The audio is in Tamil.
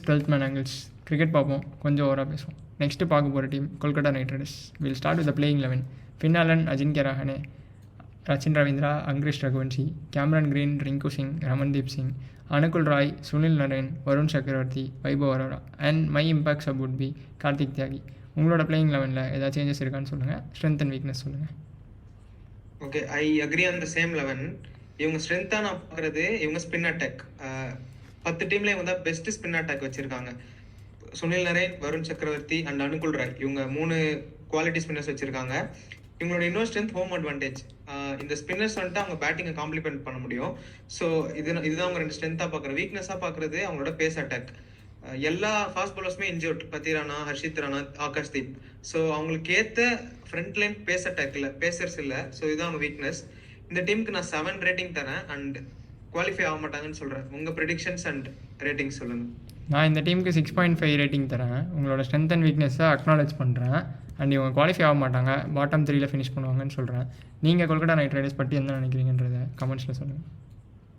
டுவெல்த் மேன் ஆங்கிள்ஸ் கிரிக்கெட் பார்ப்போம், கொஞ்சம் ஓவராக பேசுவோம். நெக்ஸ்ட்டு பார்க்க போகிற team Kolkata Knight Riders. Will start with the playing 11. Finn Allen, Ajinkya Rahane, Rachin Ravindra, Angkrish Raghuvanshi, Cameron Green, Rinku Singh, Ramandeep Singh, Anukul Roy, Sunil Narine, Varun Chakravarthy, Vaibhav Arora. And my impact sub would be Kartik Tyagi. உங்களோட பிளேயிங் 11ல் ஏதாவது சேஞ்சஸ் இருக்கான்னு சொல்லுங்கள். ஸ்ட்ரென்த் அண்ட் வீக்னஸ் சொல்லுங்கள். Okay, I agree on the same 11. இவங்க ஸ்ட்ரென்த்தாக நான் பார்க்குறது இவங்க ஸ்பின் அட்டாக். 10 டீம்ல இவங்க தான் பெஸ்ட் ஸ்பின் அட்டாக் வச்சிருக்காங்க. சுனில் நரேன், வருண் சக்கரவர்த்தி அண்ட் அனுகுல் ராய், இவங்க 3 குவாலிட்டி ஸ்பின்னர்ஸ் வச்சிருக்காங்க. இவங்களோட இன்னொரு ஸ்ட்ரென்த் ஹோம் அட்வான்டேஜ். இந்த ஸ்பின்னர்ஸ் வந்துட்டு அவங்க பேட்டிங்கை காம்ப்ளிமெண்ட் பண்ண முடியும். ஸோ இதுதான் அவங்க 2 ஸ்ட்ரென்த்தாக பார்க்குறேன். வீக்னஸாக பார்க்குறது அவங்களோட பேஸ் அட்டாக். எல்லா ஃபாஸ்ட் பாலர்ஸுமே இன்ஜூர்ட். பத்தி ராணா, ஹர்ஷித் ராணா, ஆகாஷ்தீப். ஸோ அவங்களுக்கு ஏற்ற ஃப்ரண்ட் லைன் பேஸ் அட்டாக் இல்லை, பேசர்ஸ் இல்லை. ஸோ இதுதான் அவங்க வீக்னஸ். இந்த டீமுக்கு நான் 7 ரேட்டிங் தரேன் அண்ட் குவாலிஃபை ஆக மாட்டாங்கன்னு சொல்கிறேன். உங்கள் ப்ரெடிக்ஷன்ஸ் அண்ட் ரேட்டிங் சொல்லுங்கள். நான் இந்த டீமுக்கு 6.5 ரேட்டிங் தரேன். உங்களோட ஸ்ட்ரென்த் அண்ட் வீக்னஸை அக்னாலேஜ் பண்ணுறேன். அண்ட் இவங்க குவாலிஃபை ஆக மாட்டாங்க, பாட்டம் 3ல் ஃபினிஷ் பண்ணுவாங்கன்னு சொல்கிறேன். நீங்கள் கொல்கட்டா நைட் ரைடர்ஸ் பற்றி என்ன நினைக்கிறீங்கன்றதை கமெண்ட்ஸில் சொல்லுங்கள்.